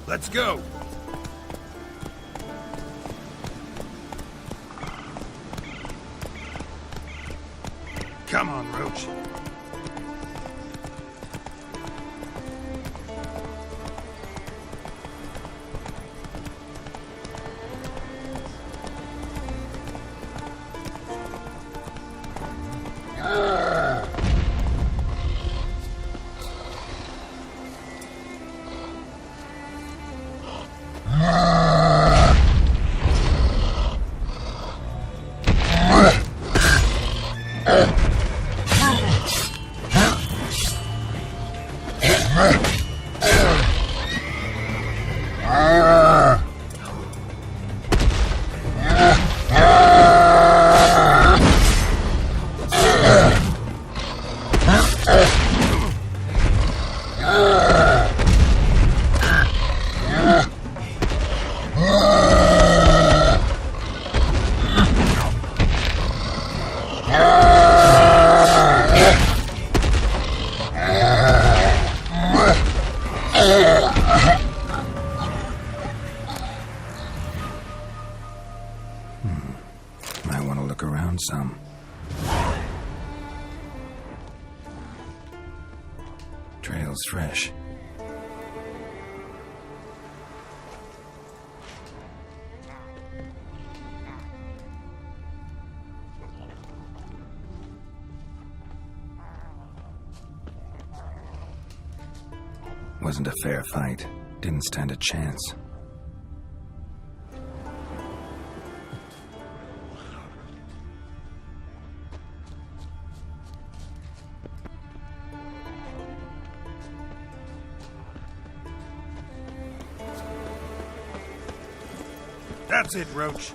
Let's go! Come on, Roach. Might want to look around some. Trail's fresh. Wasn't a fair fight. Didn't stand a chance. That's it, Roach.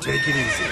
Take it easy.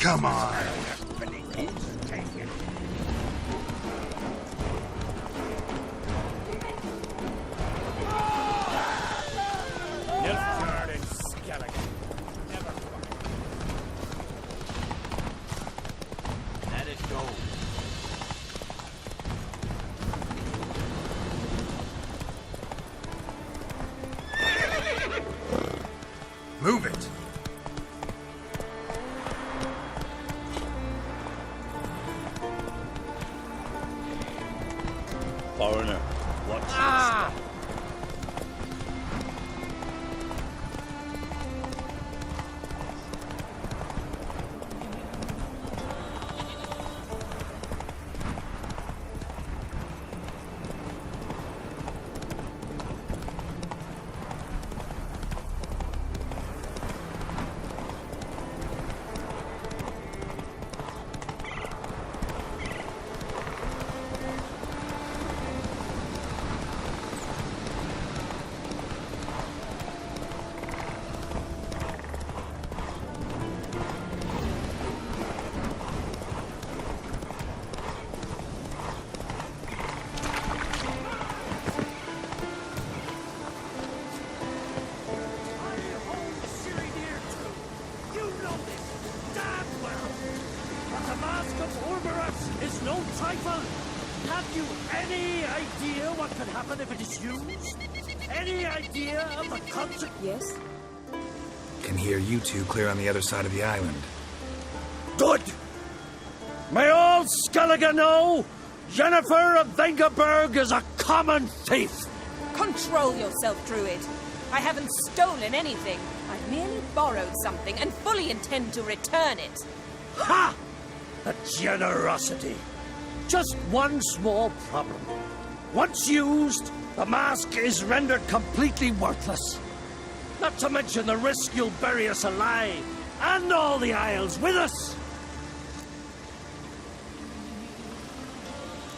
Come on. Move it. if it is used? Any idea of the consequence? Yes? Can hear you two clear on the other side of the island. Good! May all Skellige know Jennifer of Vengerberg is a common thief! Control yourself, Druid. I haven't stolen anything. I've merely borrowed something and fully intend to return it. Ha! The generosity. Just one small problem. Once used, the mask is rendered completely worthless. Not to mention the risk you'll bury us alive, and all the Isles with us.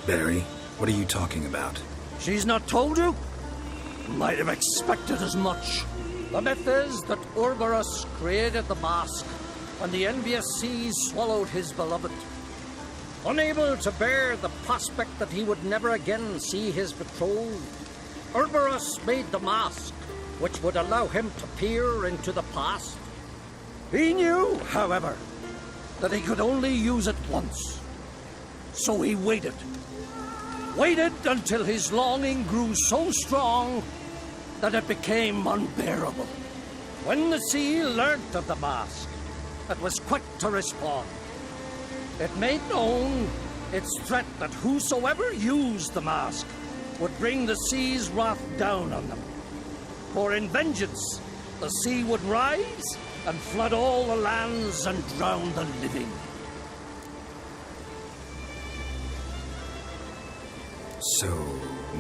Barry, what are you talking about? She's not told you? Might have expected as much. The myth is that Ouroboros created the mask when the envious seas swallowed his beloved. Unable to bear the prospect that he would never again see his betrothed, Ouroboros made the mask, which would allow him to peer into the past. He knew, however, that he could only use it once. So he waited. Waited until his longing grew so strong that it became unbearable. When the sea learnt of the mask, it was quick to respond. It made known its threat that whosoever used the mask would bring the sea's wrath down on them. For in vengeance, the sea would rise and flood all the lands and drown the living. So,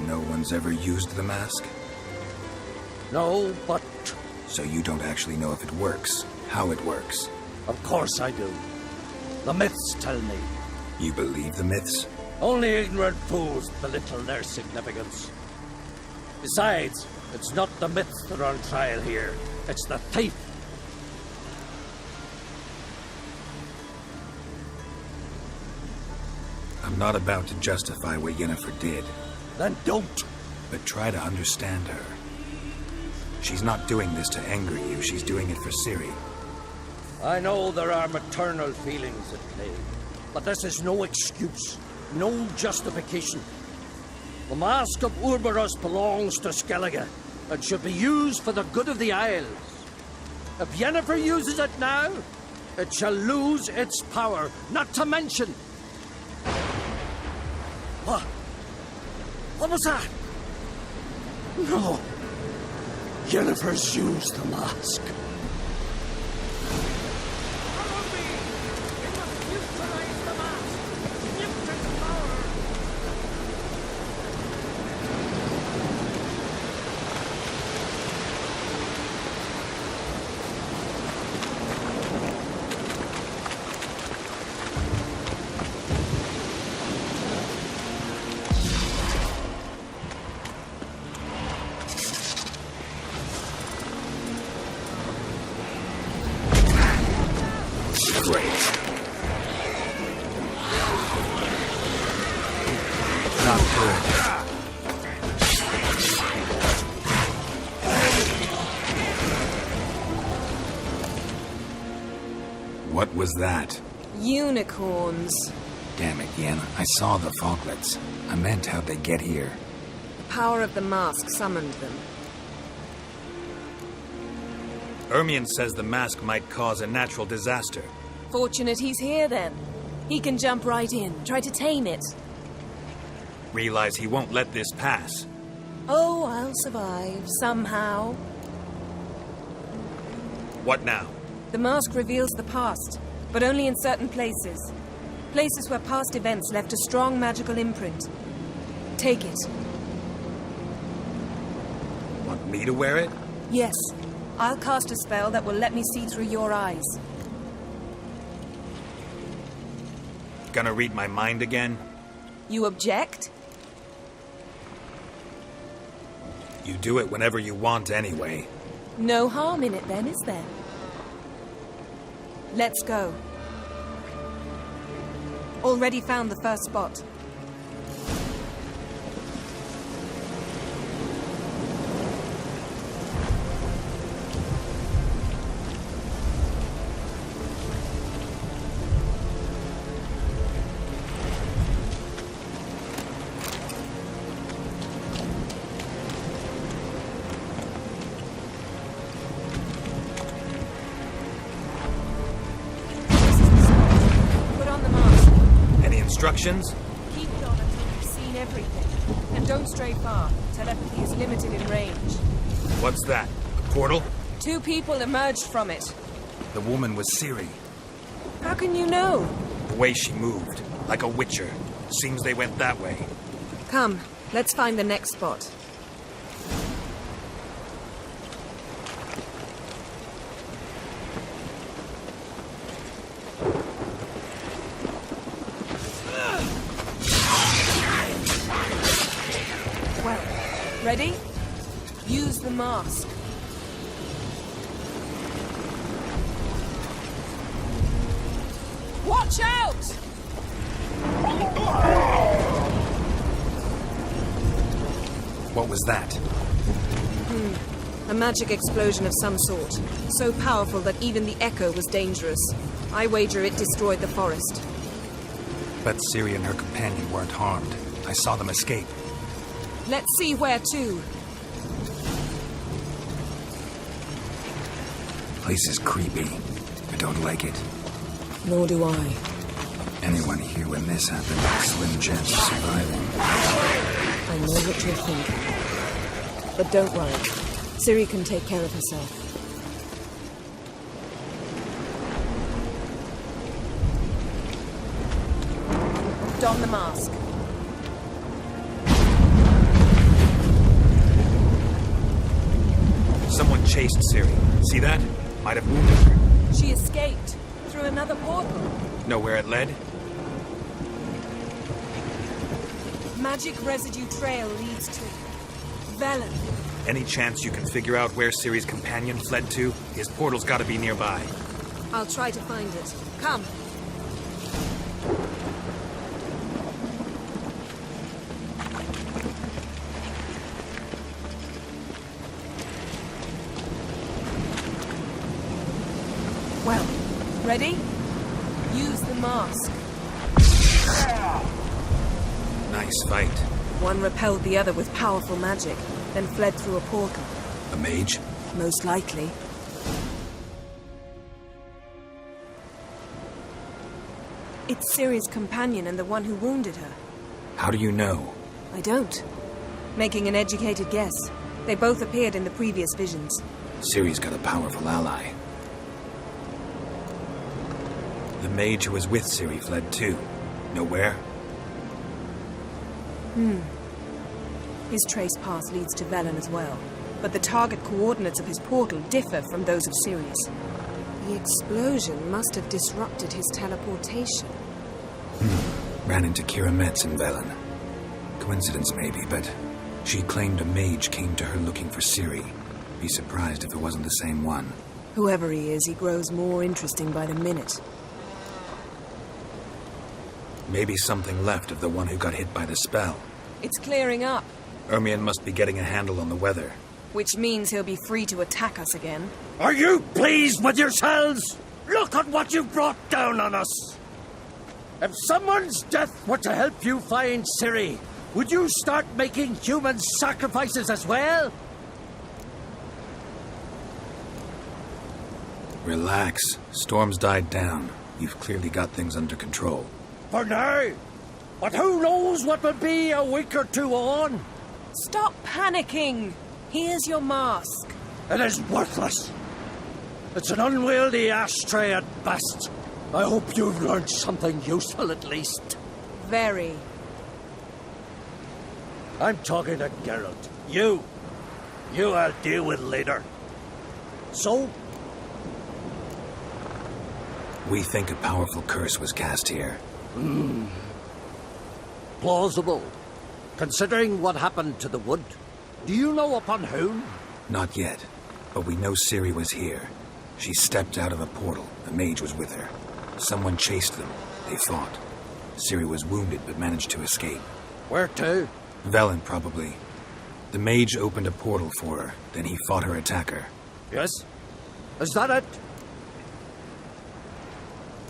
no one's ever used the mask? No, but So you don't actually know if it works, how it works? of course I do. The myths tell me. You believe the myths? Only ignorant fools belittle their significance. Besides, it's not the myths that are on trial here. It's the thief. I'm not about to justify what Yennefer did, Then don't. but try to understand her. She's not doing this to anger you, she's doing it for Ciri. I know there are maternal feelings at play, but this is no excuse, no justification. The Mask of Ouroboros belongs to Skellige and should be used for the good of the Isles. If Yennefer uses it now, it shall lose its power, not to mention... What? What was that? No. Yennefer's used the mask. Great. Not good. What was that? Unicorns. Damn it, Yen. I saw the foglets. I meant how'd they get here? The power of the mask summoned them. Ermion says the mask might cause a natural disaster. Fortunate he's here, then. He can jump right in, try to tame it. Realize he won't let this pass. Oh, I'll survive, somehow. What now? The mask reveals the past, but only in certain places. Places where past events left a strong magical imprint. Take it. Want me to wear it? Yes. I'll cast a spell that will let me see through your eyes. Gonna read my mind again? You object? You do it whenever you want anyway. No harm in it then, is there? Let's go. Already found the first spot. instructions? Keep it on until you've seen everything. And don't stray far. Telepathy is limited in range. What's that? A portal? 2 people emerged from it. The woman was Ciri. How can you know? The way she moved. Like a witcher. Seems they went that way. Come, let's find the next spot. Well, ready? Use the mask. Watch out! What was that? A magic explosion of some sort. So powerful that even the echo was dangerous. I wager it destroyed the forest. But Ciri and her companion weren't harmed. I saw them escape. Let's see where to. Place is creepy. I don't like it. Nor do I. Anyone here when this happened had a slim chance of surviving. I know what you're thinking. But don't worry. Ciri can take care of herself. Don the mask. Someone chased Ciri. See that? Might have wounded her. She escaped through another portal. Know where it led? Magic residue trail leads to Velen. Any chance you can figure out where Ciri's companion fled to? His portal's gotta be nearby. I'll try to find it. Come. Well, ready? Use the mask. Nice fight. One repelled the other with powerful magic, then fled through a portal. A mage? Most likely. It's Ciri's companion and the one who wounded her. How do you know? I don't. Making an educated guess. They both appeared in the previous visions. Ciri's got a powerful ally. The mage who was with Ciri fled too. Know where? His trace path leads to Velen as well. But the target coordinates of his portal differ from those of Ciri's. The explosion must have disrupted his teleportation. Ran into Kira Metz in Velen. Coincidence maybe, but she claimed a mage came to her looking for Ciri. Be surprised if it wasn't the same one. Whoever he is, he grows more interesting by the minute. Maybe something left of the one who got hit by the spell. It's clearing up, Ermion must be getting a handle on the weather. which means he'll be free to attack us again. Are you pleased with yourselves? Look at what you brought down on us. If someone's death were to help you find Ciri, would you start making human sacrifices as well? Relax. Storm's died down. You've clearly got things under control. For now. But who knows what will be a week or two on? Stop panicking! Here's your mask. It is worthless. It's an unwieldy ashtray at best. I hope you've learned something useful at least. Very. I'm talking to Geralt. You I'll deal with later. So, We think a powerful curse was cast here. plausible. Considering what happened to the wood, do you know upon whom? Not yet, but we know Ciri was here. She stepped out of a portal. The mage was with her. Someone chased them. They fought. Ciri was wounded but managed to escape. Where to? Velen, probably. The mage opened a portal for her, then he fought her attacker. Yes? Is that it?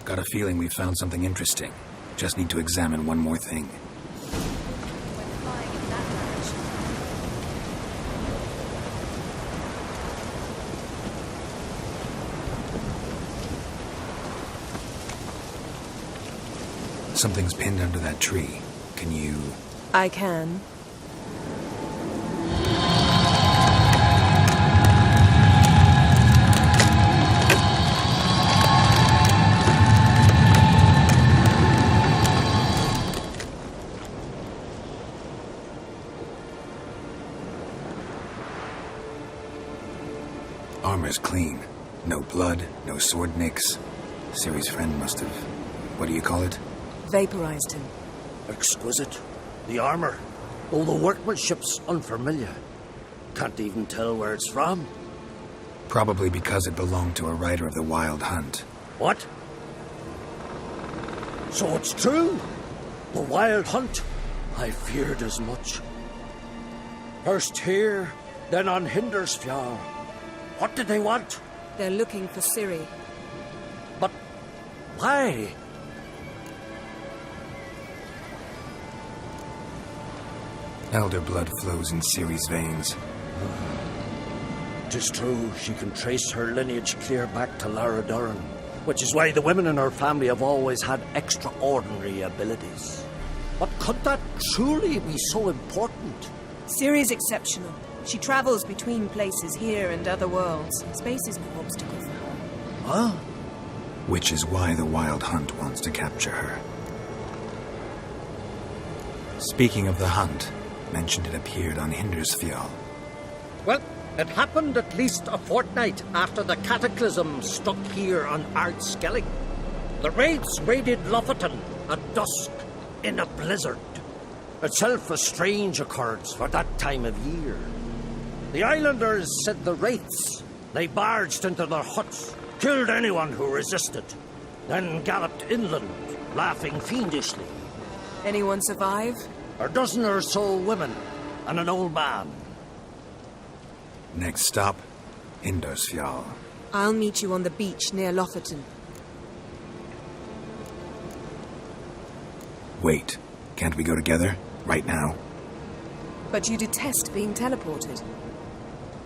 Got a feeling we found something interesting. Just need to examine one more thing. Something's pinned under that tree. Can you... I can. Armor's clean. No blood, no sword nicks. Ciri's friend must have... what do you call it? Vaporized him. Exquisite. The armor, though the workmanship's unfamiliar. Can't even tell where it's from. Probably because it belonged to a rider of the Wild Hunt. What? So it's true? The Wild Hunt? I feared as much. First here, then on Hindersfjall. What did they want? They're looking for Ciri. But why? Elder blood flows in Ciri's veins. 'Tis true, she can trace her lineage clear back to Lara Duran, which is why the women in her family have always had extraordinary abilities. But could that truly be so important? Ciri's exceptional. She travels between places here and other worlds. Space is no obstacle for her. Huh? Which is why the Wild Hunt wants to capture her. Speaking of the hunt, mentioned it appeared on Hindersfjall. Well, it happened at least a fortnight after the cataclysm struck here on Ardskellig. The raids raided Lofoten at dusk in a blizzard. Itself a strange occurrence for that time of year. The islanders said the wraiths. They barged into their huts, killed anyone who resisted, then galloped inland, laughing fiendishly. Anyone survive? A dozen or so women and an old man. Next stop, Hindersfjall. I'll meet you on the beach near Lofoten. Wait, can't we go together? Right now? But you detest being teleported.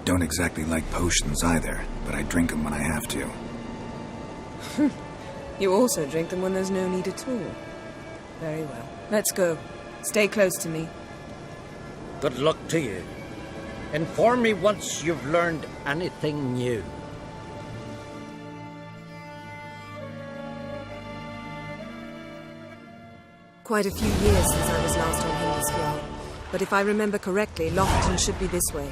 Don't exactly like potions either, but I drink them when I have to. You also drink them when there's no need at all. Very well. Let's go. Stay close to me. Good luck to you. Inform me once you've learned anything new. Quite a few years since I was last on Hindersfjall. But if I remember correctly, Lofoten should be this way.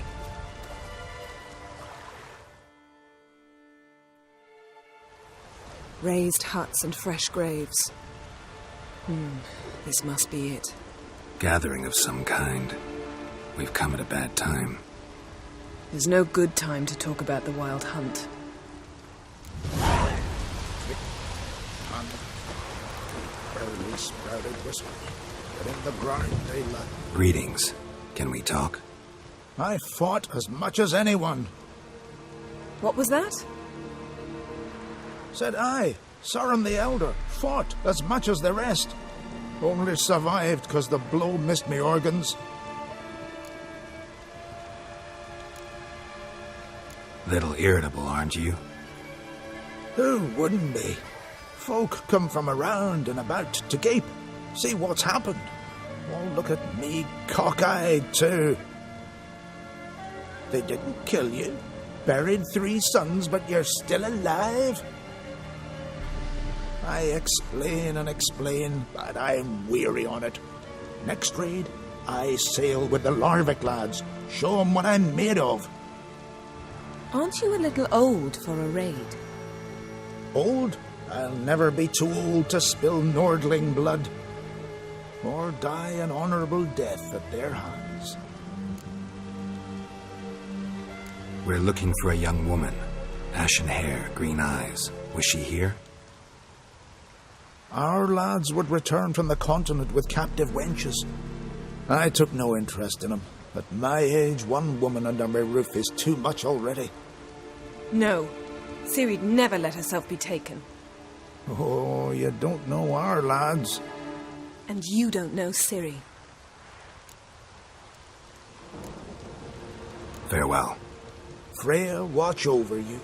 Raised huts and fresh graves. This must be it. Gathering of some kind. We've come at a bad time. There's no good time to talk about the Wild Hunt. Barely sprouted whistle, but in the grind they lie. Greetings. Can we talk? I fought as much as anyone. What was that? Said I, Sauron the Elder, fought as much as the rest. Only survived 'cause the blow missed me organs. Little irritable, aren't you? Who wouldn't be? Folk come from around and about to gape, see what's happened. Oh, look at me, cockeyed too. They didn't kill you. Buried 3 sons, but you're still alive? I explain and explain, but I'm weary on it. Next raid, I sail with the Larvik lads. Show 'em what I'm made of. Aren't you a little old for a raid? Old? I'll never be too old to spill Nordling blood. Or die an honourable death at their hands. We're looking for a young woman. Ashen hair, green eyes. Was she here? Our lads would return from the continent with captive wenches. I took no interest in them. At my age, 1 woman under my roof is too much already. No. Ciri'd never let herself be taken. Oh, you don't know our lads. And you don't know Ciri. Farewell. Freya, watch over you.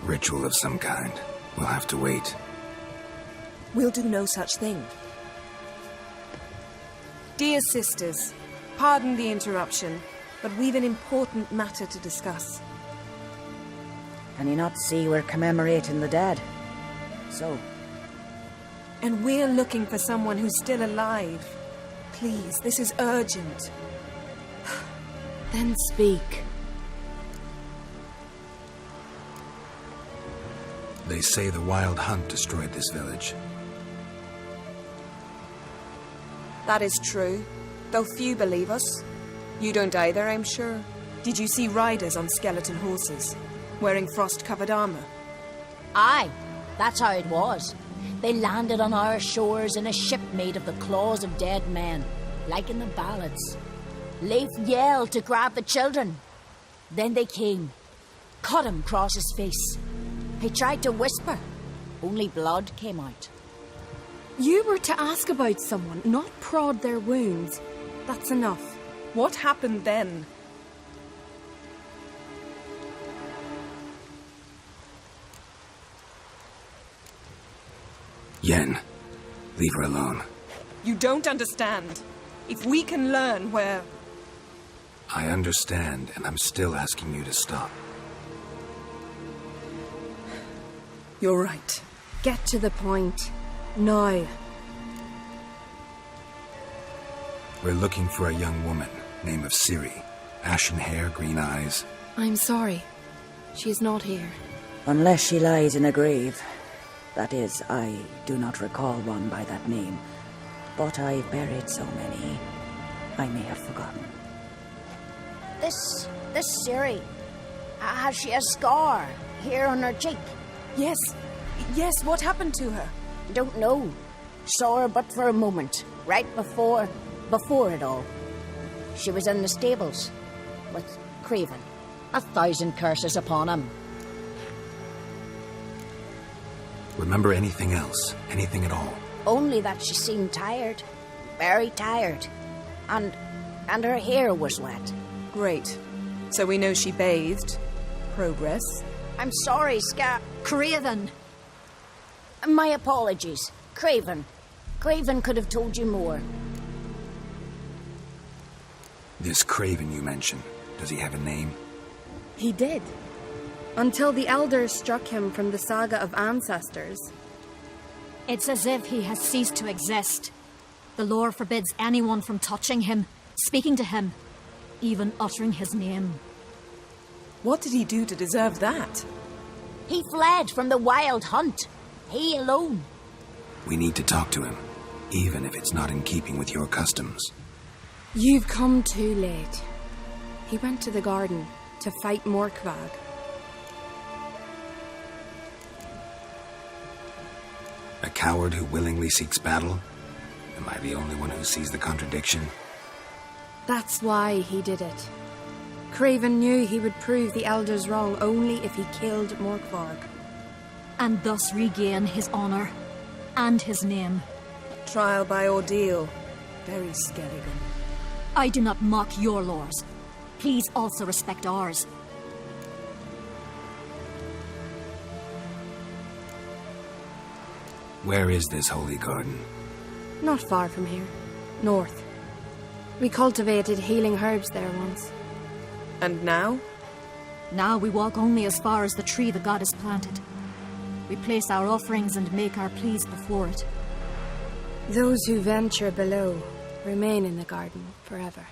Ritual of some kind. We'll have to wait. We'll do no such thing. Dear sisters, pardon the interruption, but we've an important matter to discuss. Can you not see we're commemorating the dead? So, And we're looking for someone who's still alive. Please, this is urgent. Then speak. They say the wild hunt destroyed this village. That is true, though few believe us. You don't either, I'm sure. Did you see riders on skeleton horses, wearing frost-covered armor? Aye, that's how it was. They landed on our shores in a ship made of the claws of dead men, like in the ballads. Leif yelled to grab the children. Then they came, cut him across his face. He tried to whisper, only blood came out. You were to ask about someone, not prod their wounds. That's enough. What happened then? Yen, leave her alone. You don't understand. If we can learn where... I understand, and I'm still asking you to stop. You're right. Get to the point. Now. We're looking for a young woman, name of Ciri. Ashen hair, green eyes. I'm sorry. She is not here. unless she lies in a grave. That is, I do not recall one by that name. But I've buried so many, I may have forgotten. This Ciri, has she a scar here on her cheek? Yes, what happened to her? Don't know. Saw her but for a moment, right before it all. She was in the stables with Craven. 1,000 curses upon him. Remember anything else? Anything at all? Only that she seemed tired. Very tired. And her hair was wet. Great. So we know she bathed. Progress. I'm sorry, Craven! My apologies. Craven. Craven could have told you more. This Craven you mentioned, does he have a name? He did. Until the elders struck him from the saga of ancestors. It's as if he has ceased to exist. The lore forbids anyone from touching him, speaking to him, even uttering his name. What did he do to deserve that? He fled from the wild hunt. He alone. We need to talk to him, even if it's not in keeping with your customs. You've come too late. He went to the garden to fight Morkvag. A coward who willingly seeks battle? Am I the only one who sees the contradiction? That's why he did it. Craven knew he would prove the elders wrong only if he killed Morkvarg. And thus regain his honor and his name. Trial by ordeal. Very Skelligan. I do not mock your laws. Please also respect ours. Where is this holy garden? Not far from here. North. We cultivated healing herbs there once. And now? Now we walk only as far as the tree the goddess planted. We place our offerings and make our pleas before it. Those who venture below remain in the garden forever.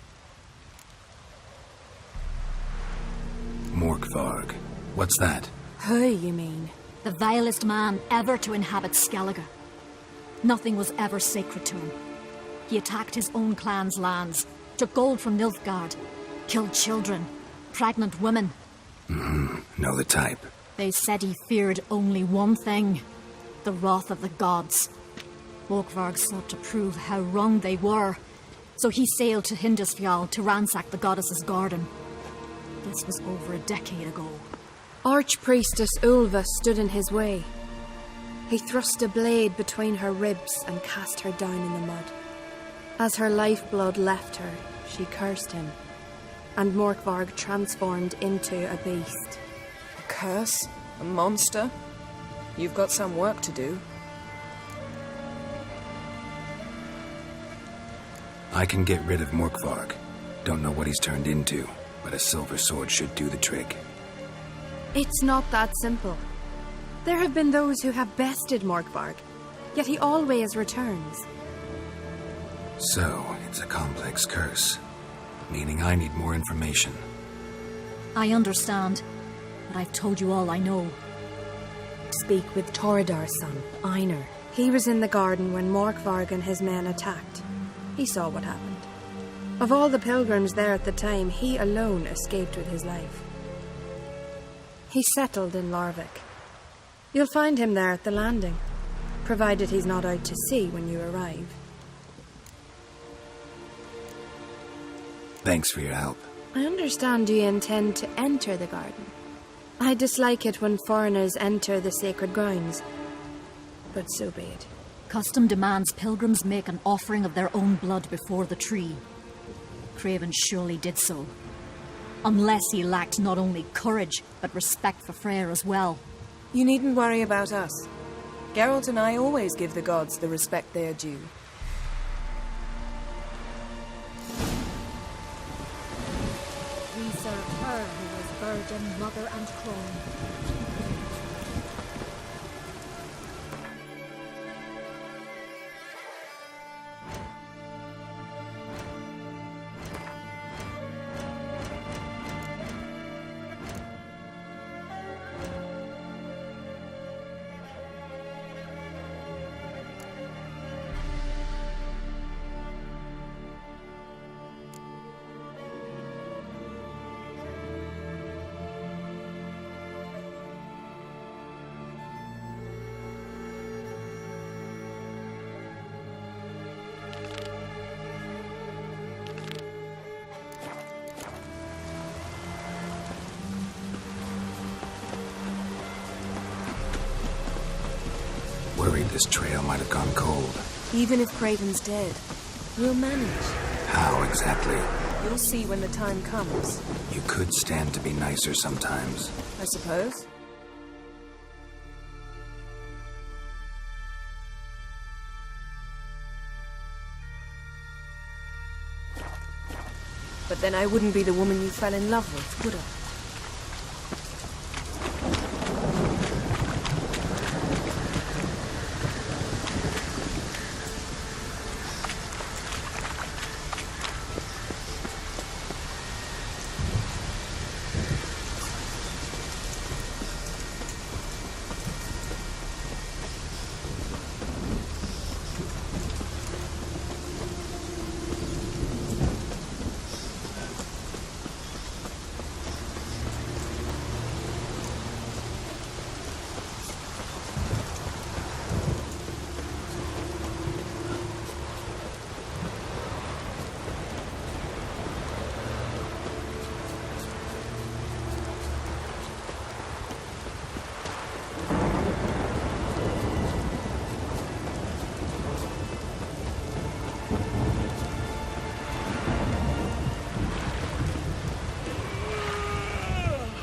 Morkvarg. What's that? Who, you mean? The vilest man ever to inhabit Skellige. Nothing was ever sacred to him. He attacked his own clan's lands, took gold from Nilfgaard, killed children, pregnant women. Know the type. They said he feared only one thing, the wrath of the gods. Morkvarg sought to prove how wrong they were, so he sailed to Hindisfjall to ransack the goddess's garden. This was over a decade ago. Archpriestess Ulva stood in his way. He thrust a blade between her ribs and cast her down in the mud. As her lifeblood left her, she cursed him, and Morkvarg transformed into a beast. A curse? A monster? You've got some work to do. I can get rid of Morkvarg. Don't know what he's turned into, but a silver sword should do the trick. It's not that simple. There have been those who have bested Morkvarg, yet he always returns. So, it's a complex curse, meaning I need more information. I understand, but I've told you all I know. Speak with Toradar's son, Einar. He was in the garden when Morkvarg and his men attacked. He saw what happened. Of all the pilgrims there at the time, he alone escaped with his life. He settled in Larvik. You'll find him there at the landing, provided he's not out to sea when you arrive. Thanks for your help. I understand you intend to enter the garden. I dislike it when foreigners enter the sacred grounds, but so be it. Custom demands pilgrims make an offering of their own blood before the tree. Craven surely did so. Unless he lacked not only courage, but respect for Freyr as well. You needn't worry about us. Geralt and I always give the gods the respect they are due. We serve her who was virgin, mother and crone. Worried this trail might have gone cold. Even if Craven's dead, we'll manage. How exactly? You'll see when the time comes. You could stand to be nicer sometimes. I suppose. But then I wouldn't be the woman you fell in love with, would I?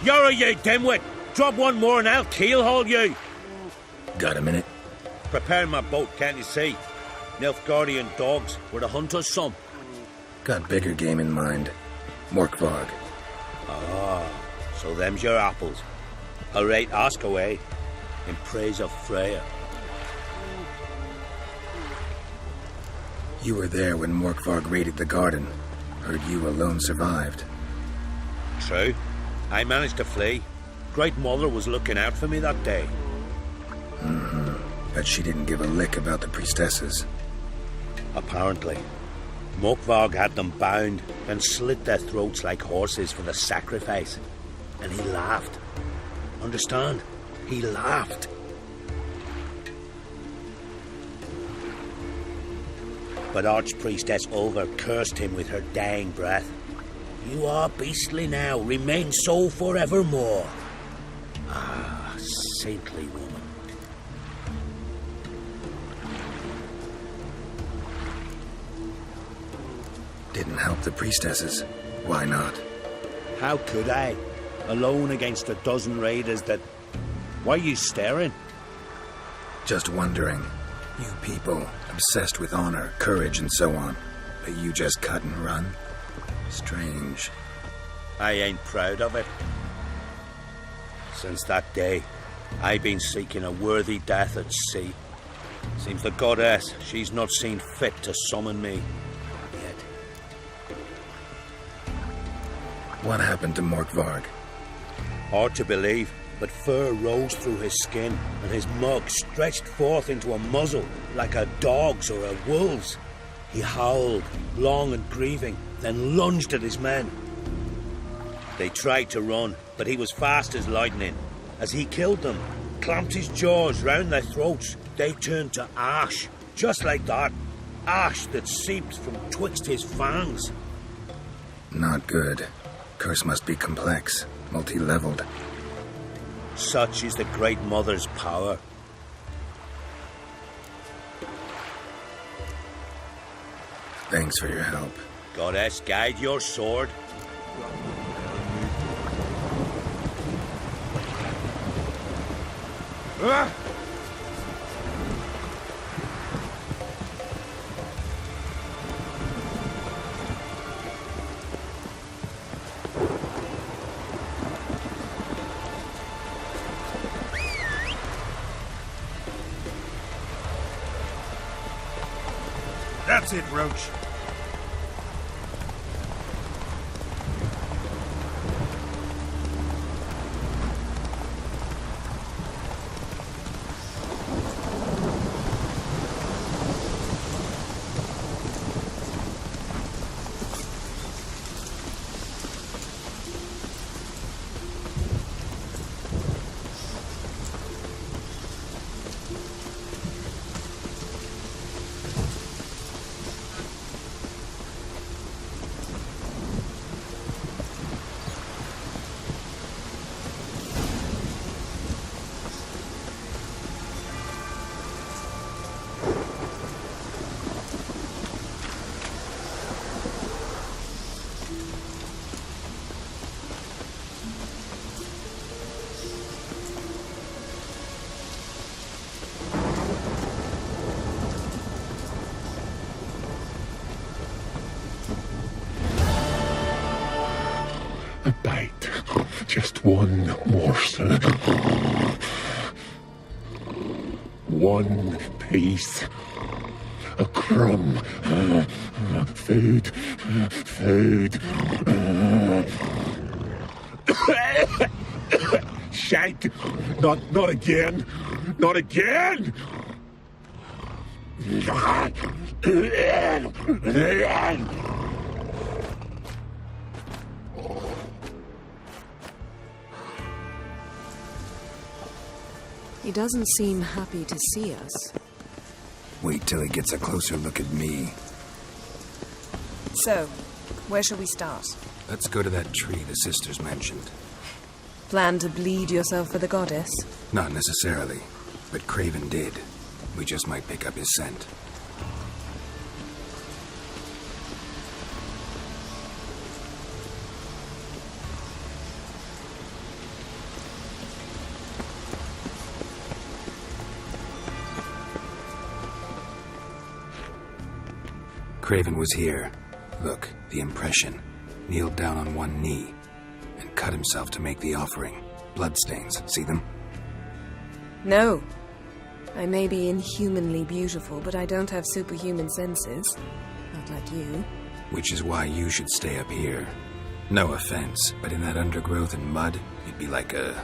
You're you dimwit! Drop one more and I'll keelhaul you! Got a minute? Preparing my boat, can't you see? Nilfgaardian dogs were the hunter's son. Got bigger game in mind. Morkvarg. Ah, so them's your apples. All right, ask away. In praise of Freya. You were there when Morkvarg raided the garden. Heard you alone survived. True. I managed to flee. Great Mother was looking out for me that day. But she didn't give a lick about the priestesses. Apparently. Morkvarg had them bound and slit their throats like horses for the sacrifice. And he laughed. Understand? He laughed. But Archpriestess Ulver cursed him with her dying breath. You are beastly now, remain so forevermore. Ah, saintly woman. Didn't help the priestesses. Why not? How could I? Alone against a dozen raiders that... Why are you staring? Just wondering. You people, obsessed with honor, courage, and so on. But you just cut and run? Strange. I ain't proud of it. Since that day, I've been seeking a worthy death at sea. Seems the goddess, she's not seen fit to summon me yet. What happened to Morkvarg? Hard to believe, but fur rose through his skin, and his mug stretched forth into a muzzle like a dog's or a wolf's. He howled, long and grieving, then lunged at his men. They tried to run, but he was fast as lightning. As he killed them, clamped his jaws round their throats, they turned to ash, just like that. Ash that seeped from twixt his fangs. Not good. Curse must be complex, multi-leveled. Such is the Great Mother's power. Thanks for your help. Goddess, guide your sword. That's it, Roach. A bite. Just one morsel. One piece. A crumb. Food. Food. Shank. Not again. Not again. He doesn't seem happy to see us. Wait till he gets a closer look at me. So, where shall we start? Let's go to that tree the sisters mentioned. Plan to bleed yourself for the goddess? Not necessarily, but Craven did. We just might pick up his scent. Craven was here. Look, the impression. Kneeled down on one knee and cut himself to make the offering. Bloodstains, see them? No. I may be inhumanly beautiful, but I don't have superhuman senses. Not like you. Which is why you should stay up here. No offense, but in that undergrowth and mud, you'd be like a...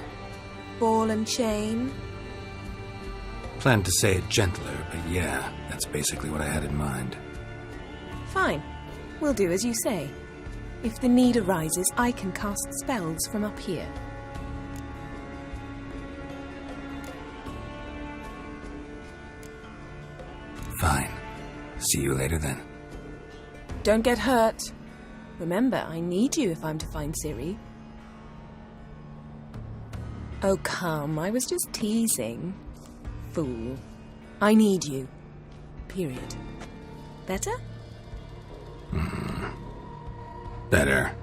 Ball and chain? Planned to say it gentler, but yeah, that's basically what I had in mind. Fine. We'll do as you say. If the need arises, I can cast spells from up here. Fine. See you later then. Don't get hurt. Remember, I need you if I'm to find Ciri. Oh, come. I was just teasing. Fool. I need you. Period. Better? Better.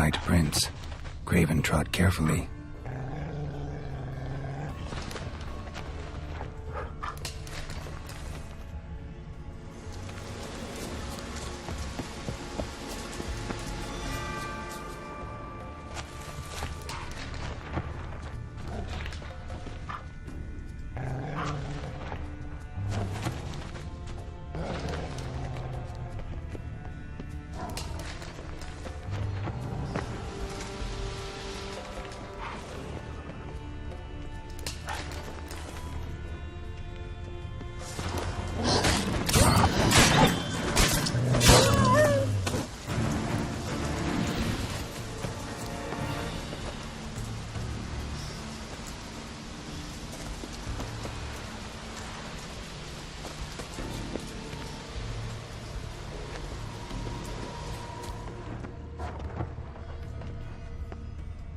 right prints. Craven trod carefully.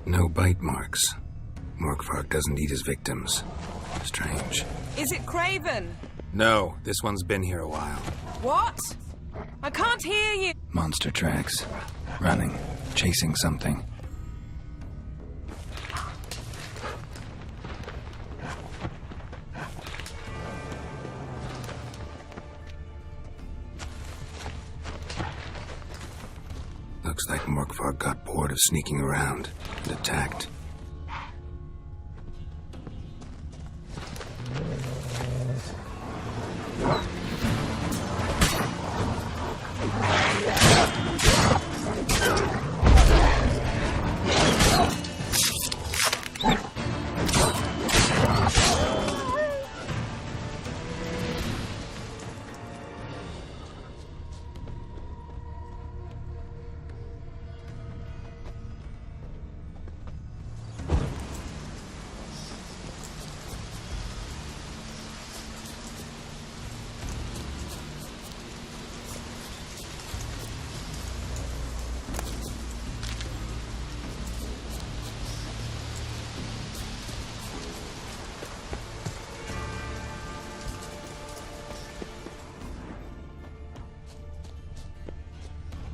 No bite marks. Morkvarg doesn't eat his victims. Strange. Is it Craven? No, this one's been here a while. What? I can't hear you. Monster tracks. Running. Chasing something. Looks like Morkvarg got bored of sneaking around and attacked.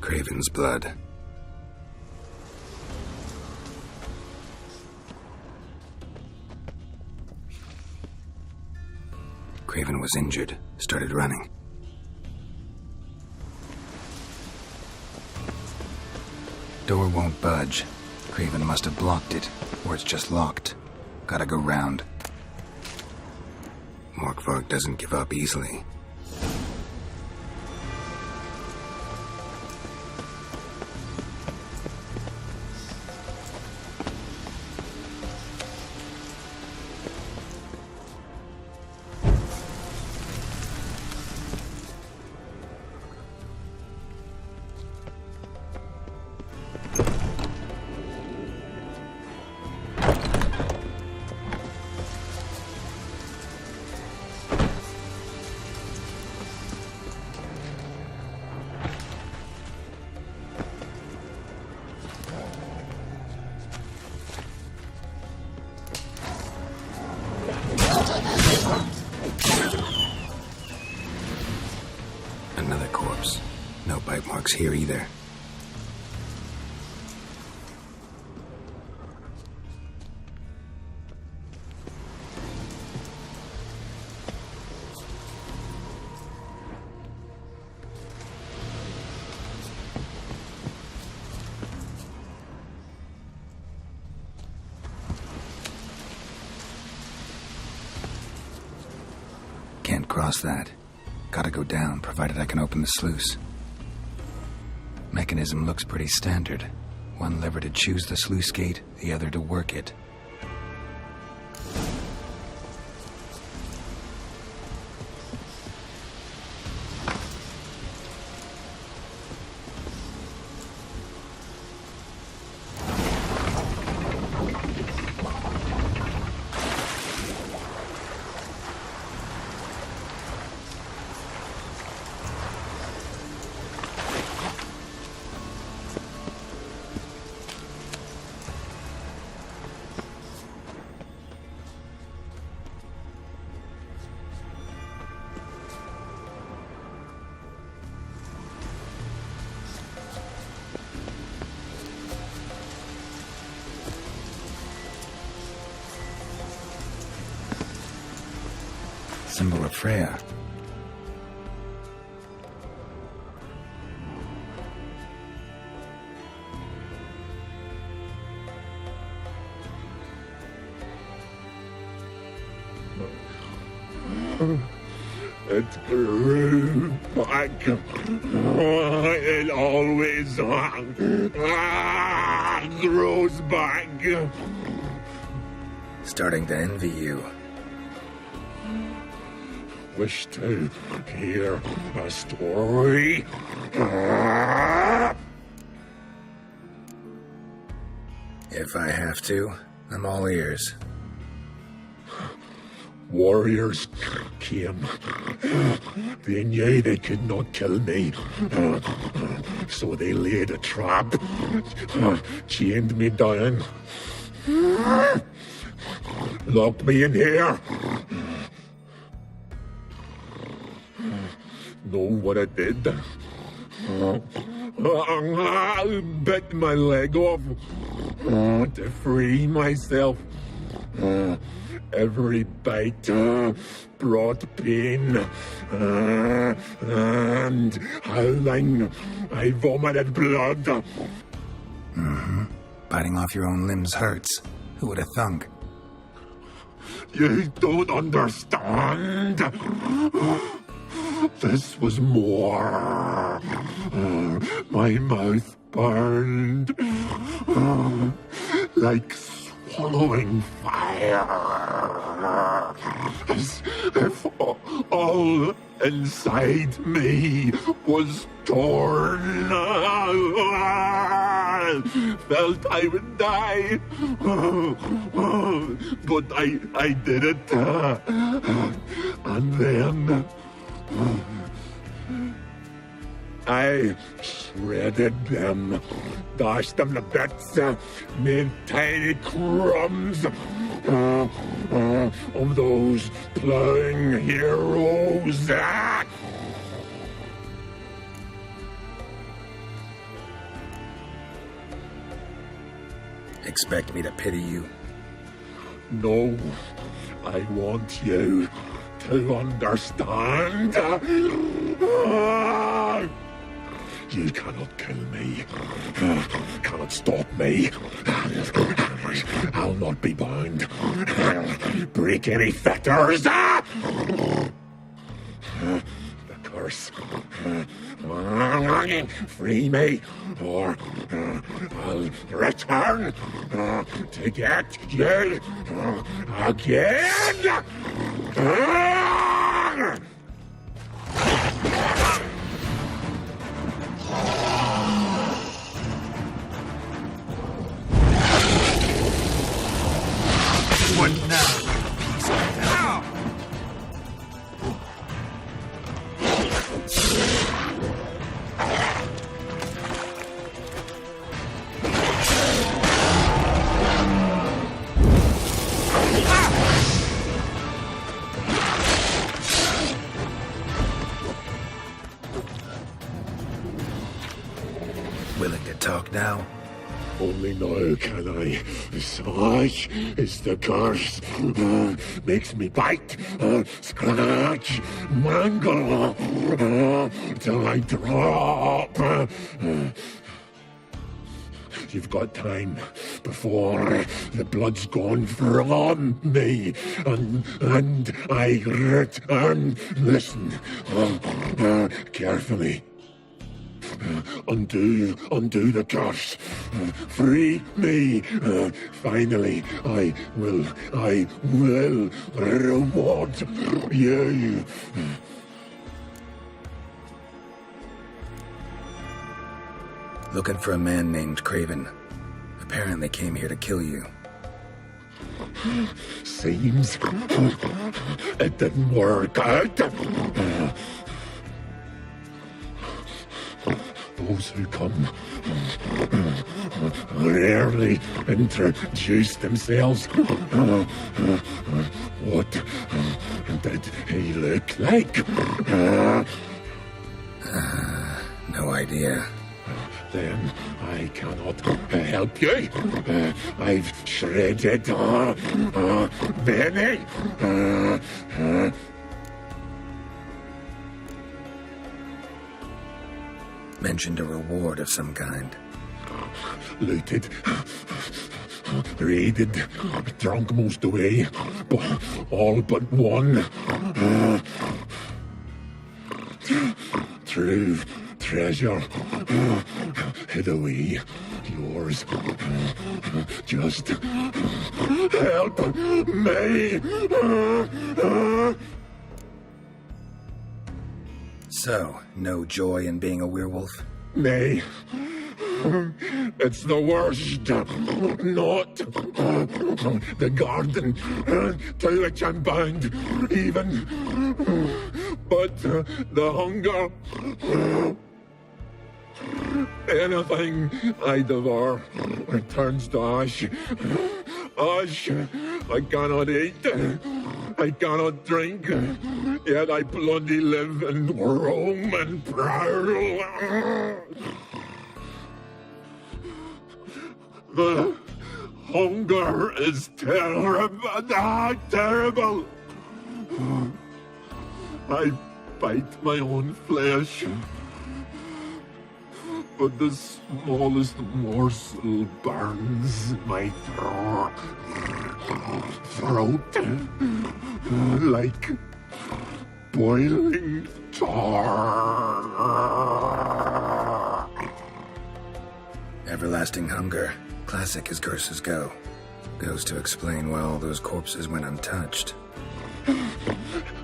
Craven's blood. Craven was injured, started running. Door won't budge. Craven must have blocked it, or it's just locked. Gotta go round. Morkvarg doesn't give up easily. Another corpse. No bite marks here either. Can't cross that. Gotta go down, provided I can open the sluice. Mechanism looks pretty standard. One lever to choose the sluice gate, the other to work it. Symbol of Freya. It grew back. It always grows back. Starting to envy you. Wish to hear a story? If I have to, I'm all ears. Warriors came. They knew they could not kill me. So they laid a trap. Chained me down. Locked me in here. Know what I did? I bit my leg off to free myself. Every bite brought pain, and howling, I vomited blood. Mm-hmm. Biting off your own limbs hurts. Who would have thunk? You don't understand. This was more. My mouth burned like swallowing fire, as if all inside me was torn. Felt I would die, but I did it, and then I shredded them, dashed them to bits, made tiny crumbs of those plowing heroes. Expect me to pity you? No, I want you to understand. You cannot kill me. Cannot stop me. I'll not be bound. Break any fetters. The curse. Free me, or I'll return to get you again. What now? Piece of hell. Willing to talk now? Only now can I. Such is the curse. Makes me bite, scratch, mangle, till I drop. You've got time before the blood's gone from me, and I return. Listen, carefully. Undo the curse. Free me. Finally, I will reward you. Looking for a man named Craven. Apparently came here to kill you. Seems it didn't work out. Those who come rarely introduce themselves. What did he look like? No idea. Then I cannot help you. I've shredded many. mentioned a reward of some kind. Looted, raided, drunk most away, but all but one. True treasure hid away. Yours. Just help me. So, no joy in being a werewolf? Nay. It's the worst. Not the garden to which I'm bound, even. But the hunger. Anything I devour returns to ash. Ash I cannot eat. I cannot drink. Yet I bloody live and roam and prowl. The hunger is terrible. Terrible. I bite my own flesh. But the smallest morsel burns my throat like boiling tar. Everlasting hunger. Classic as curses go. Goes to explain why all those corpses went untouched.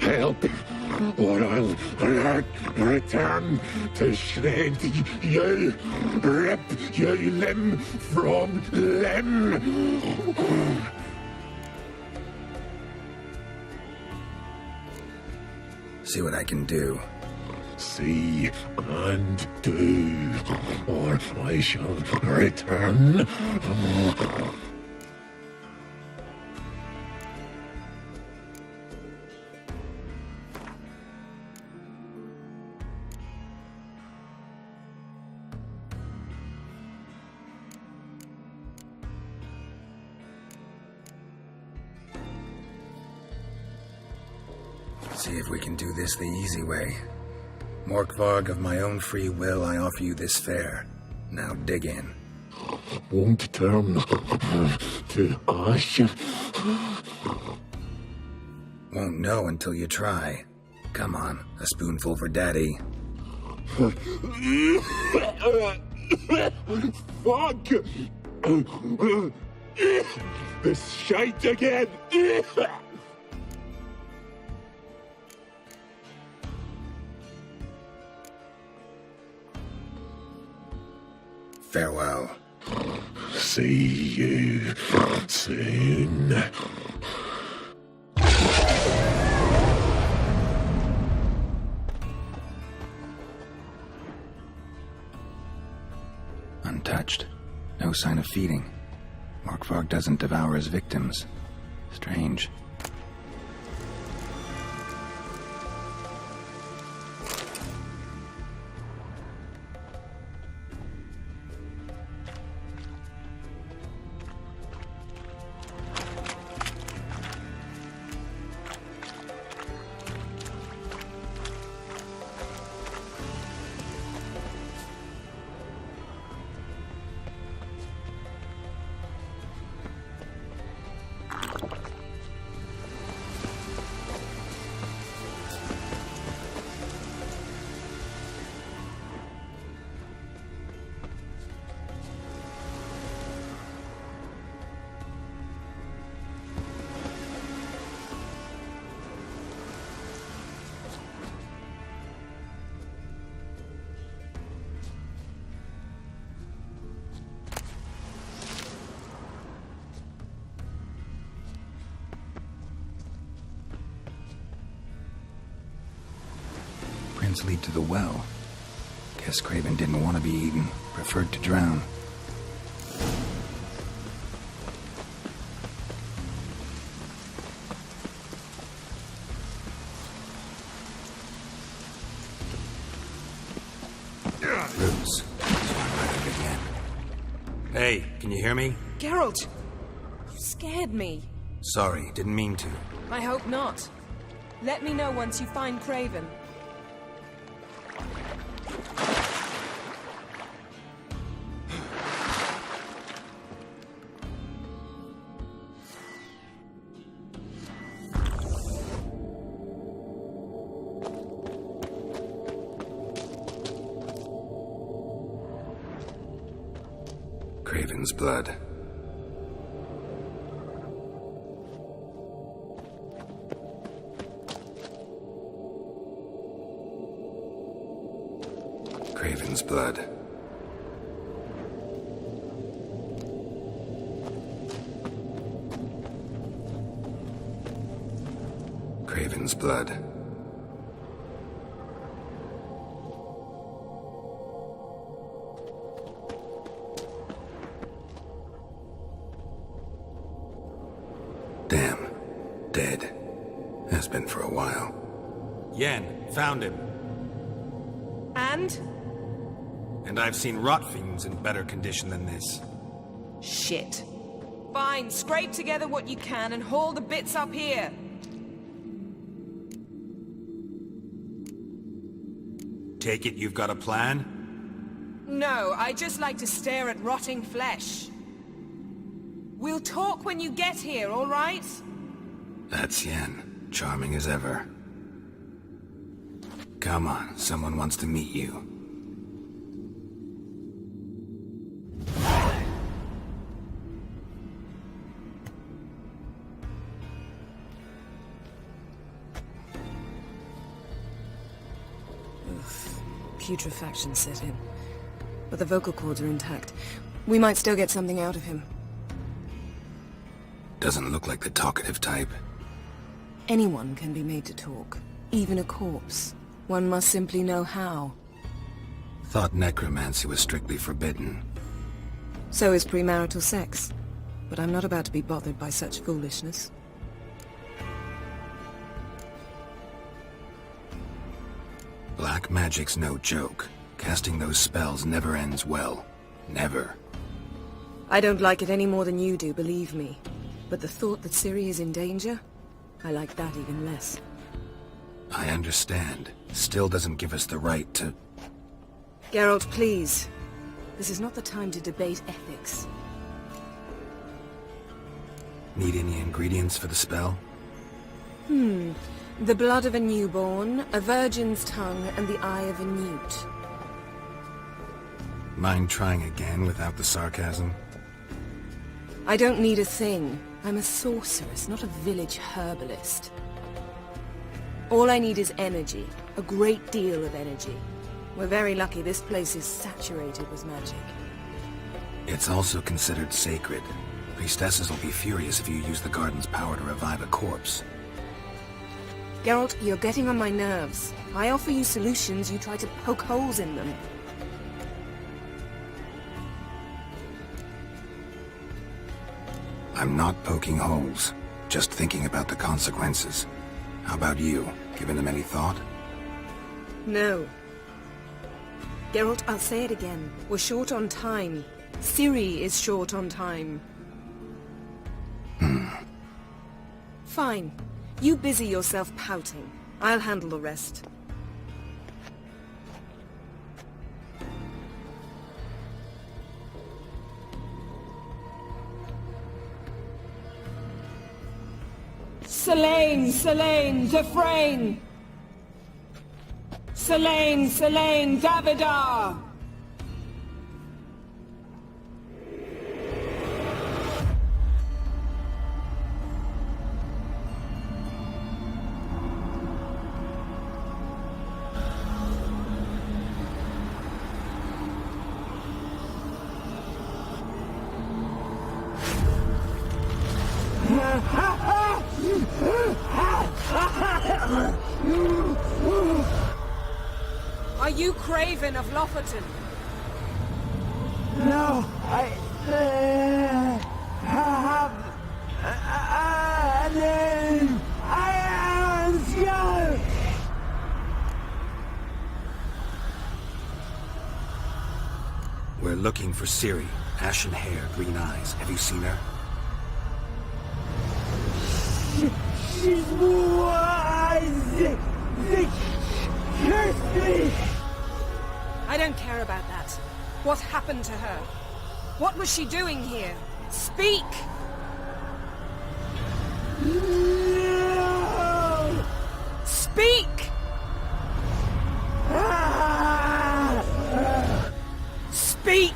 Help, or I'll return to shred you, rip you limb from limb. See what I can do. See and do, or I shall return. See if we can do this the easy way. Morkvarg, of my own free will, I offer you this fare. Now dig in. Won't turn to ash. Won't know until you try. Come on, a spoonful for Daddy. Fuck! This shite again! Farewell. See you soon. Untouched. No sign of feeding. Morkvarg doesn't devour his victims. Strange. Prints lead to the well. Guess Craven didn't want to be eaten, preferred to drown. Roots. Right up again. Hey, can you hear me? Geralt! You scared me. Sorry, didn't mean to. I hope not. Let me know once you find Craven. Craven's blood. Craven's blood. Craven's blood. Damn. Dead. Has been for a while. Yen, found him. And? And I've seen rot fiends in better condition than this. Shit. Fine, scrape together what you can and haul the bits up here. Take it you've got a plan? No, I just like to stare at rotting flesh. We'll talk when you get here, all right? That's Yen. Charming as ever. Come on, someone wants to meet you. Putrefaction set in. But the vocal cords are intact. We might still get something out of him. Doesn't look like the talkative type. Anyone can be made to talk. Even a corpse. One must simply know how. Thought necromancy was strictly forbidden. So is premarital sex. But I'm not about to be bothered by such foolishness. Black magic's no joke. Casting those spells never ends well. Never. I don't like it any more than you do, believe me. But the thought that Ciri is in danger? I like that even less. I understand. Still doesn't give us the right to... Geralt, please. This is not the time to debate ethics. Need any ingredients for the spell? The blood of a newborn, a virgin's tongue, and the eye of a newt. Mind trying again without the sarcasm? I don't need a thing. I'm a sorceress, not a village herbalist. All I need is energy. A great deal of energy. We're very lucky this place is saturated with magic. It's also considered sacred. Priestesses will be furious if you use the garden's power to revive a corpse. Geralt, you're getting on my nerves. I offer you solutions, you try to poke holes in them. I'm not poking holes, just thinking about the consequences. How about you? Given them any thought? No. Geralt, I'll say it again. We're short on time. Ciri is short on time. Fine. You busy yourself pouting. I'll handle the rest. Selene, Selene, Defrain! Selene, Selene, Davidar! Are you Craven of Lofoten? No, I have a name. I am Skjald. We're looking for Ciri. Ashen hair, green eyes. Have you seen her? She's wise. Curse me. I don't care about that. What happened to her? What was she doing here? Speak! No! Speak! Speak!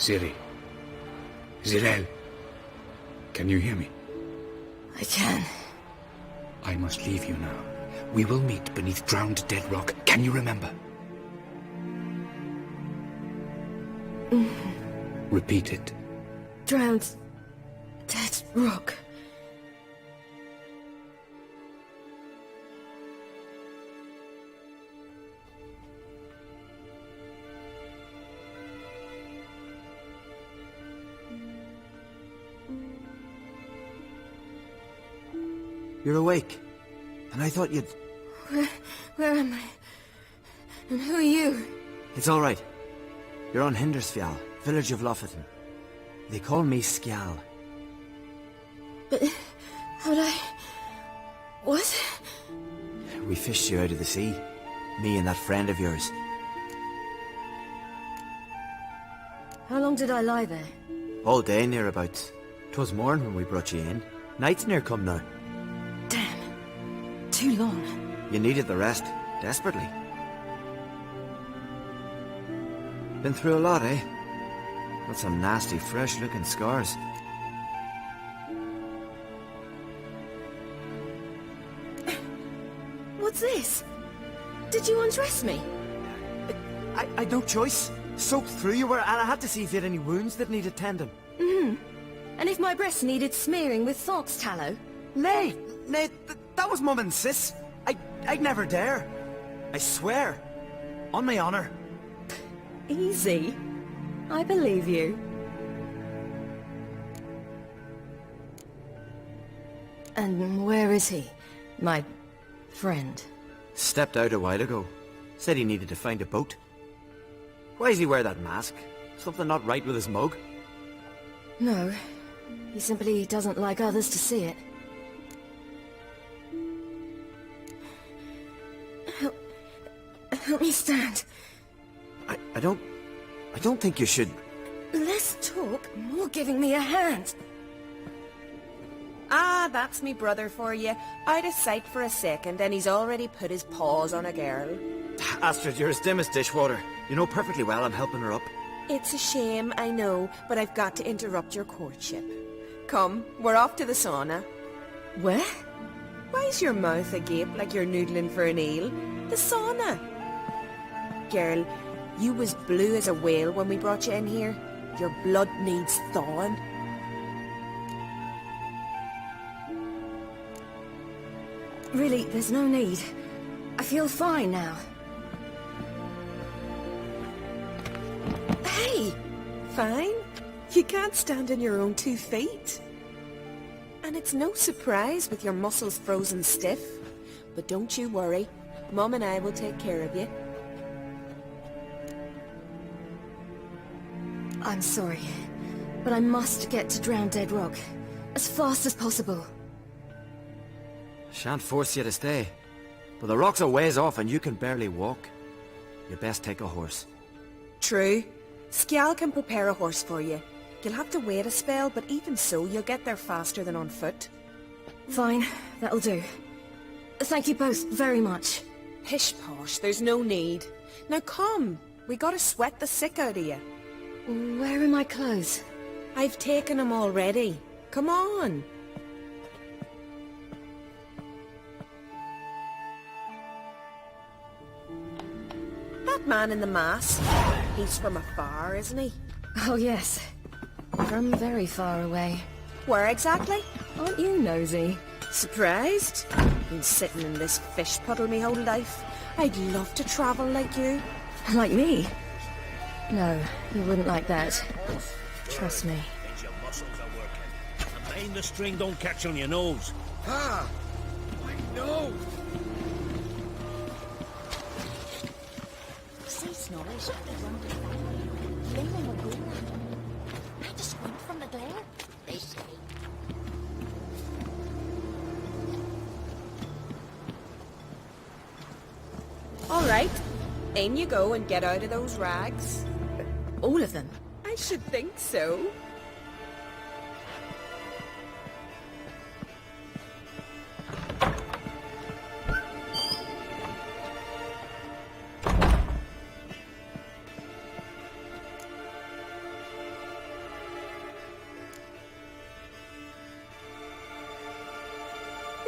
Ciri. Zirel. Can you hear me? I can. I must leave you now. We will meet beneath drowned dead rock. Can you remember? Repeat it. Drowned. Dead rock. You're awake. And I thought you'd... Where am I? And who are you? It's all right. You're on Hindersfjall, village of Lofoten. They call me Skjal. But... how'd I... What? We fished you out of the sea. Me and that friend of yours. How long did I lie there? All day nearabouts. 'Twas morn when we brought you in. Night's near come now. Damn. Too long. You needed the rest, desperately. Been through a lot, eh? Got some nasty, fresh-looking scars. What's this? Did you undress me? I'd no choice. Soaked through you were, and I had to see if you had any wounds that needed tending. And if my breasts needed smearing with fox tallow? Nay, that was Mum and Sis. I'd never dare. I swear. On my honor. Easy. I believe you. And where is he? My friend? Stepped out a while ago. Said he needed to find a boat. Why does he wear that mask? Something not right with his mug? No. He simply doesn't like others to see it. Help me stand. I don't think you should... Less talk, more giving me a hand. Ah, that's me brother for you. Out of sight for a second, and he's already put his paws on a girl. Astrid, you're as dim as dishwater. You know perfectly well I'm helping her up. It's a shame, I know, but I've got to interrupt your courtship. Come, we're off to the sauna. Where? Why's your mouth agape like you're noodling for an eel? The sauna. Girl, you was blue as a whale when we brought you in here. Your blood needs thawing. Really, there's no need. I feel fine now. Hey! Fine? You can't stand on your own 2 feet. And it's no surprise with your muscles frozen stiff. But don't you worry. Mum and I will take care of you. I'm sorry, but I must get to Drowned Dead Rock as fast as possible. Shan't force you to stay. But the rock's a ways off and you can barely walk. You best take a horse. True. Skjal can prepare a horse for you. You'll have to wait a spell, but even so, you'll get there faster than on foot. Fine, that'll do. Thank you both very much. Pish posh, there's no need. Now come, we gotta sweat the sick out of you. Where are my clothes? I've taken them already. Come on. That man in the mask, he's from afar, isn't he? Oh yes, from very far away. Where exactly? Aren't you nosy? Surprised? Been sitting in this fish puddle me whole life. I'd love to travel like you. Like me? No, you wouldn't like that. Trust me. Means your muscles are working. And mind the string don't catch on your nose. Ah! My nose! See, Snorri, Flaming will go. I just squint from the glare. They say. All right, in you go and get out of those rags. All of them? I should think so.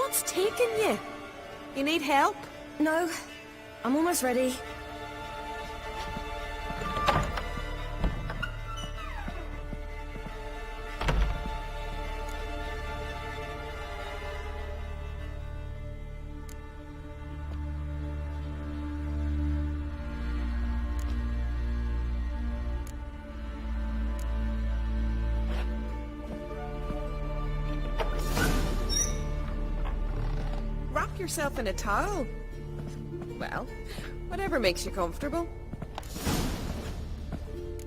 What's taking you? You need help? No, I'm almost ready. Wrap yourself in a towel. Well, whatever makes you comfortable.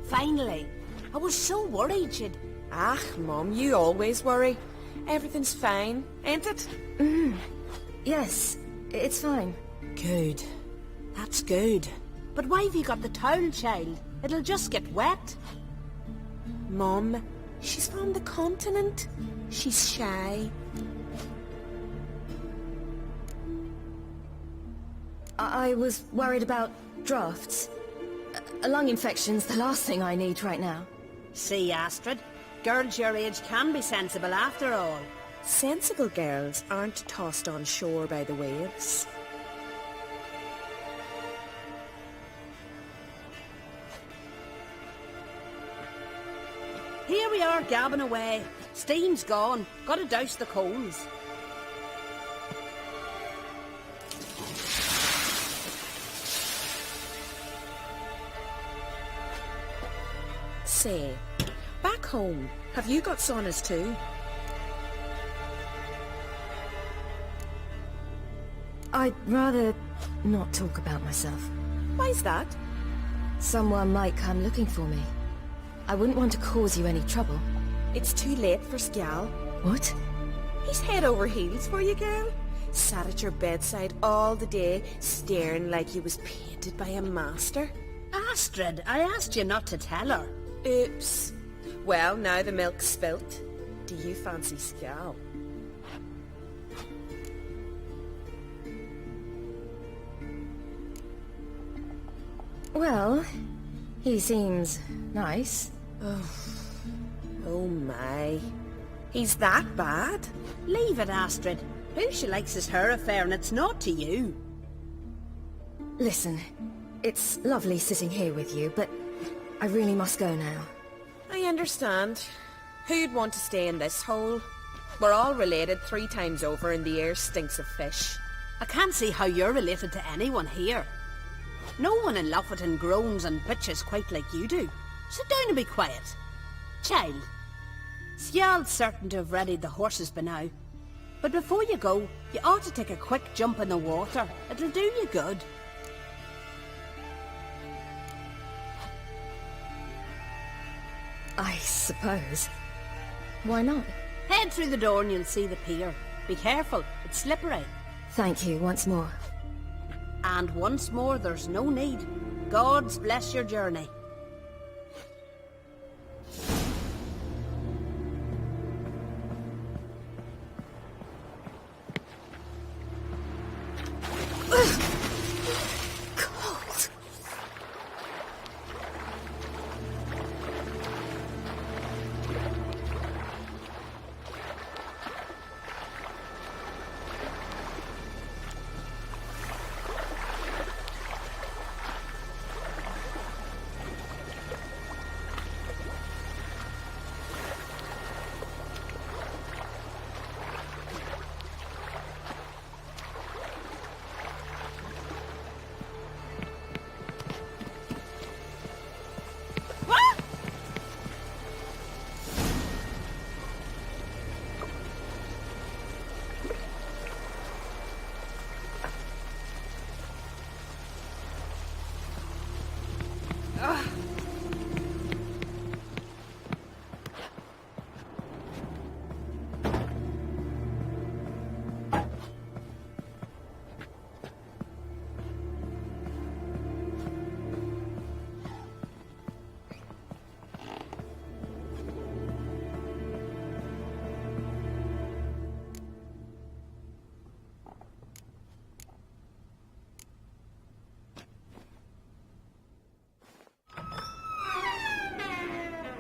Finally. I was so worried you'd... Ah, Mum, you always worry. Everything's fine, ain't it? Yes, it's fine. Good. That's good. But why have you got the towel, child? It'll just get wet. Mum, she's from the continent. She's shy. I was worried about drafts. A lung infection's the last thing I need right now. See, Astrid, girls your age can be sensible after all. Sensible girls aren't tossed on shore by the waves. Here we are gabbing away. Steam's gone. Gotta douse the coals. Say, back home, have you got saunas too? I'd rather not talk about myself. Why's that? Someone might come looking for me. I wouldn't want to cause you any trouble. It's too late for Skjal. What? He's head over heels for you, girl. Sat at your bedside all the day, staring like you was painted by a master. Astrid, I asked you not to tell her. Oops. Well, now the milk's spilt. Do you fancy Skjal? Well, he seems nice. Oh my. He's that bad? Leave it, Astrid. Who she likes is her affair and it's not to you. Listen, it's lovely sitting here with you, but I really must go now. I understand. Who'd want to stay in this hole? We're all related 3 times over and the air stinks of fish. I can't see how you're related to anyone here. No one in Lofoten groans and bitches quite like you do. Sit down and be quiet. Child, Skjal's certain to have readied the horses by now. But before you go, you ought to take a quick jump in the water. It'll do you good. I suppose. Why not? Head through the door and you'll see the pier. Be careful, it's slippery. Thank you once more. And once more, there's no need. God's bless your journey.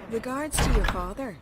Regards to your father.